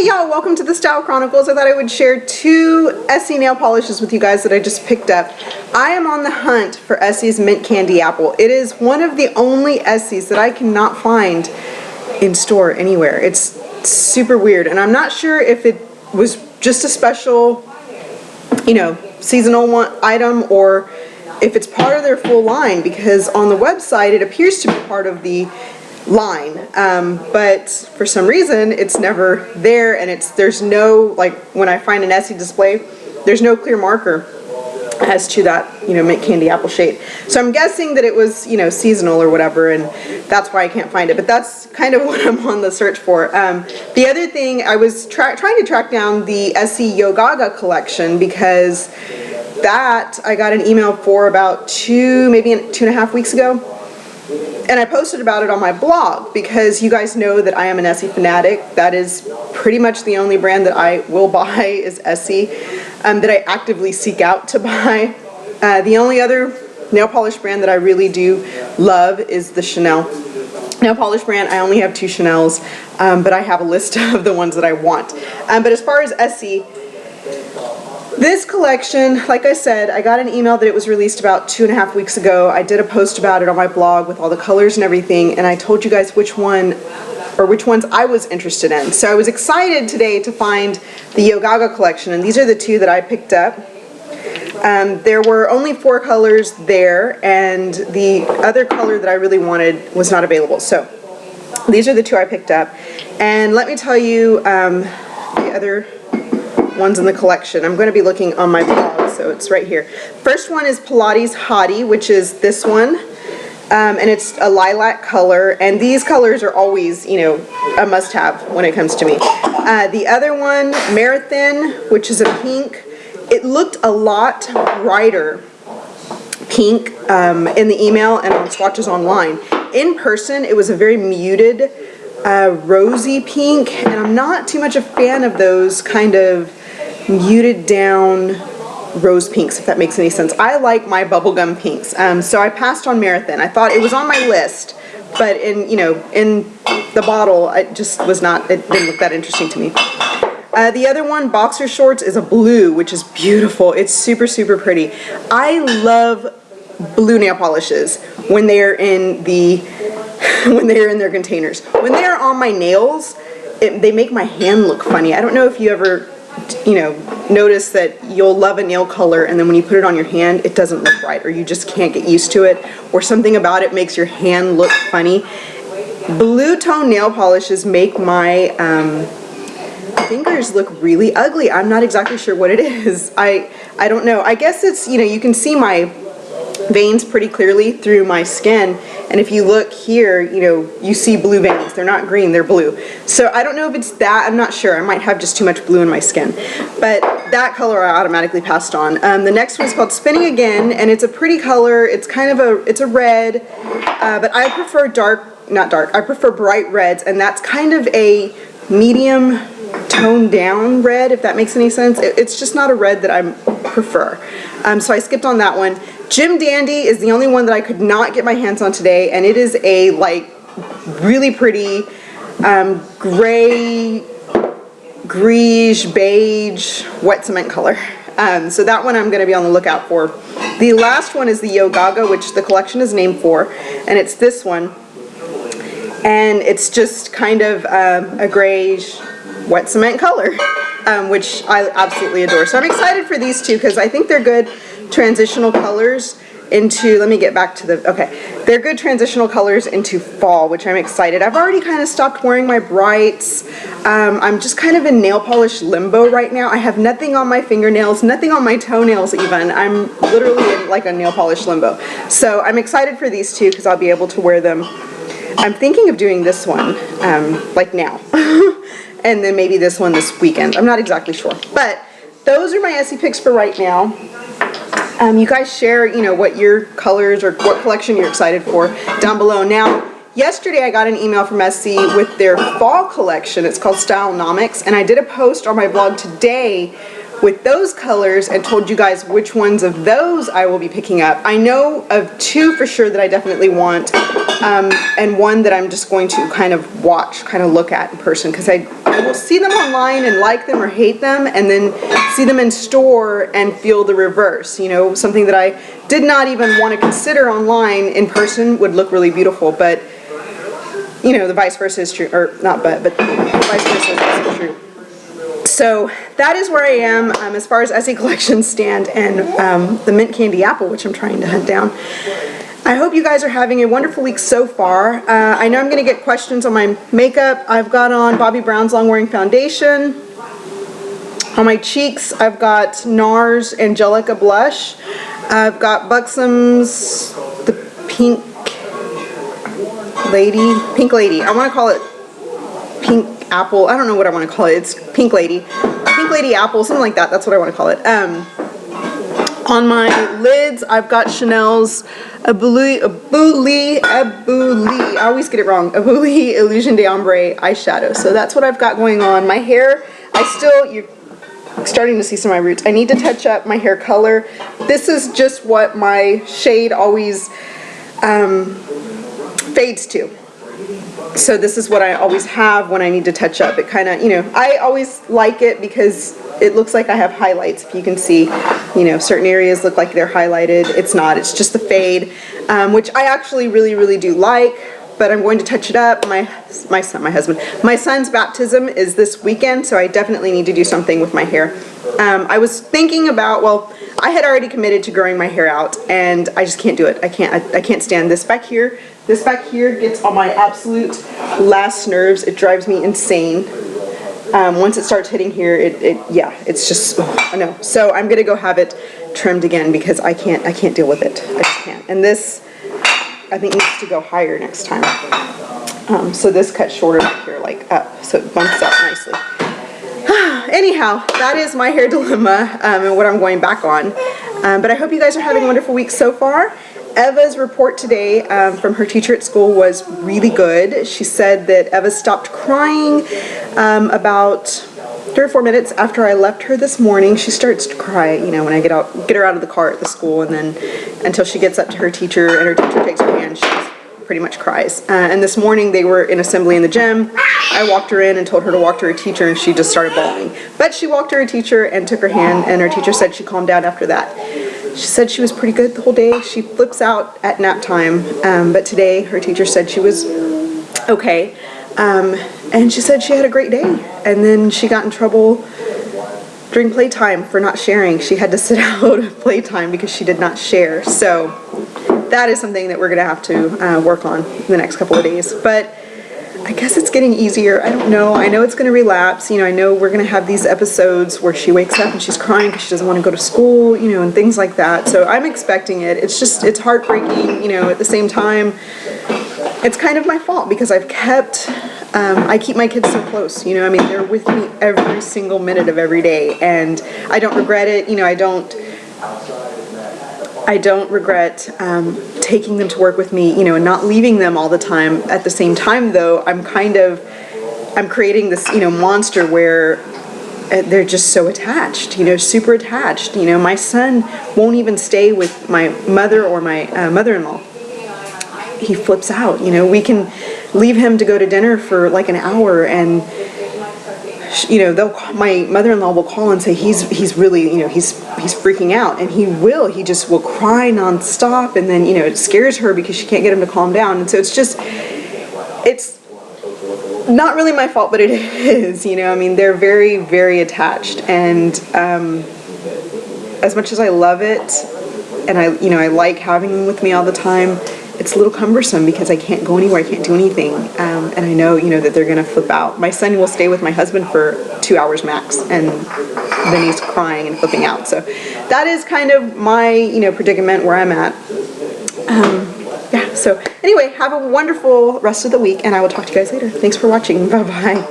Hey y'all, welcome to the Style Chronicles. I thought I would share two Essie nail polishes with you guys that I just picked up. I am on the hunt for Essie's Mint Candy Apple. It is one of the only Essies that I cannot find in store anywhere. It's super weird, and I'm not sure if it was just a special, seasonal item, or if it's part of their full line, because on the website it appears to be part of the line, but for some reason it's never there, and there's no, like, when I find an Essie display, there's no clear marker as to that mint candy apple shade. So I'm guessing that it was seasonal or whatever, and that's why I can't find it. But that's kind of what I'm on the search for. The other thing, I was trying to track down the Essie Yogaga collection, because that I got an email for about maybe 2.5 weeks ago. And I posted about it on my blog, because you guys know that I am an Essie fanatic. That is pretty much the only brand that I will buy is Essie, that I actively seek out to buy. The only other nail polish brand that I really do love is the Chanel nail polish brand. I only have 2 Chanels, but I have a list of the ones that I want. But as far as Essie, this collection, like I said, I got an email that it was released about 2.5 weeks ago. I did a post about it on my blog with all the colors and everything, and I told you guys which ones I was interested in. So I was excited today to find the Yogaga collection, and these are the 2 that I picked up. There were only 4 colors there, and the other color that I really wanted was not available. So these are the 2 I picked up. And let me tell you the other ones in the collection. I'm going to be looking on my blog, so it's right here. First one is Pilates Hottie, which is this one, and it's a lilac color, and these colors are always, a must-have when it comes to me. The other one, Marathon, which is a pink. It looked a lot brighter pink in the email and on swatches online. In person, it was a very muted rosy pink, and I'm not too much a fan of those kind of muted down rose pinks, if that makes any sense. I like my bubblegum pinks, so I passed on Marathon. I thought it was on my list, but in the bottle, it just was not, it didn't look that interesting to me. The other one, Boxer Shorts, is a blue, which is beautiful. It's super, super pretty. I love blue nail polishes when they're in their containers. When they are on my nails, they make my hand look funny. I don't know if you ever notice that you'll love a nail color, and then when you put it on your hand, it doesn't look right, or you just can't get used to it, or something about it makes your hand look funny. Blue tone nail polishes make my fingers look really ugly. I'm not exactly sure what it is. I don't know. I guess it's, you can see my veins pretty clearly through my skin, and if you look here, you see blue veins. They're not green, they're blue. So I don't know if it's that. I'm not sure. I might have just too much blue in my skin, but that color I automatically passed on. The next one's called Spinning Again, and it's a pretty color. It's kind of it's a red, but I prefer I prefer bright reds, and that's kind of a medium toned down red, if that makes any sense. It's just not a red that I prefer. So I skipped on that one. Jim Dandy is the only one that I could not get my hands on today, and it is a really pretty gray, greige, beige, wet cement color. So that one I'm going to be on the lookout for. The last one is the Yogaga, which the collection is named for, and it's this one. And it's just kind of a grayish, wet cement color, which I absolutely adore. So I'm excited for these 2, because I think they're good transitional colors into, let me get back to they're good transitional colors into fall, which I'm excited. I've already kind of stopped wearing my brights. I'm just kind of in nail polish limbo right now. I have nothing on my fingernails, nothing on my toenails even. I'm literally in like a nail polish limbo. So I'm excited for these 2, because I'll be able to wear them. I'm thinking of doing this one like now. And then maybe this one this weekend. I'm not exactly sure. But those are my Essie picks for right now. You guys share, what your colors or what collection you're excited for down below. Now, yesterday I got an email from Essie with their fall collection. It's called Stylenomics. And I did a post on my blog today with those colors and told you guys which ones of those I will be picking up. I know of 2 for sure that I definitely want, and one that I'm just going to kind of watch, kind of look at in person, because I will see them online and like them or hate them, and then see them in store and feel the reverse. You know, something that I did not even want to consider online in person would look really beautiful, but you know, the vice versa is true, or not but the vice versa is also true. So that is where I am as far as Essie collections stand, and the mint candy apple, which I'm trying to hunt down. I hope you guys are having a wonderful week so far. I know I'm going to get questions on my makeup. I've got on Bobbi Brown's Long Wearing Foundation. On my cheeks, I've got NARS Angelica Blush. I've got Buxom's the Pink Lady. I want to call it Pink Apple. I don't know what I want to call it. It's Pink Lady Apple, something like that. That's what I want to call it. On my lids, I've got Chanel's Abuli, I always get it wrong, Abuli Illusion d'Ombre eyeshadow. So that's what I've got going on. My hair, you're starting to see some of my roots. I need to touch up my hair color. This is just what my shade always fades to. So this is what I always have when I need to touch up. It kind of, you know, I always like it because it looks like I have highlights. If you can see, you know, certain areas look like they're highlighted. It's not. It's just the fade, which I actually really do like. But I'm going to touch it up. My son's baptism is this weekend, so I definitely need to do something with my hair. I was thinking about, well, I had already committed to growing my hair out, and I just can't do it. I can't stand this back here. This back here gets on my absolute last nerves. It drives me insane. Once it starts hitting here, it's just, I know. So I'm gonna go have it trimmed again because I can't deal with it. I just can't. And this, I think, needs to go higher next time. So this cuts shorter back here, like up, so it bumps up nicely. Anyhow, that is my hair dilemma and what I'm going back on. But I hope you guys are having a wonderful week so far. Eva's report today from her teacher at school was really good. She said that Eva stopped crying about 3 or 4 minutes after I left her this morning. She starts to cry, you know, when I get her out of the car at the school, and then until she gets up to her teacher and her teacher takes her hand, she pretty much cries. And this morning they were in assembly in the gym. I walked her in and told her to walk to her teacher, and she just started bawling. But she walked to her teacher and took her hand, and her teacher said she calmed down after that. She said she was pretty good the whole day. She flips out at nap time, but today her teacher said she was okay. And she said she had a great day. And then she got in trouble during playtime for not sharing. She had to sit out of playtime because she did not share. So that is something that we're going to have to work on in the next couple of days. But I guess it's getting easier. I don't know. I know it's going to relapse. You know, I know we're going to have these episodes where she wakes up and she's crying because she doesn't want to go to school, you know, and things like that. So I'm expecting it. It's just, it's heartbreaking, you know, at the same time. It's kind of my fault because I keep my kids so close, you know, I mean, they're with me every single minute of every day, and I don't regret it, you know, I don't regret taking them to work with me, you know, and not leaving them all the time. At the same time, though, I'm creating this, you know, monster where they're just so attached, you know, super attached. You know, my son won't even stay with my mother or my mother-in-law. He flips out, you know. We can leave him to go to dinner for like an hour, and you know, my mother-in-law will call and say he's really, you know, he's freaking out, and he just will cry nonstop, and then, you know, it scares her because she can't get him to calm down. And so it's not really my fault, but it is, you know. I mean, they're very, very attached, and as much as I love it, and I like having them with me all the time, it's a little cumbersome because I can't go anywhere, I can't do anything, and I know, you know, that they're gonna flip out. My son will stay with my husband for 2 hours max, and then he's crying and flipping out. So that is kind of my, you know, predicament where I'm at. Yeah, so anyway, have a wonderful rest of the week, and I will talk to you guys later. Thanks for watching. Bye-bye.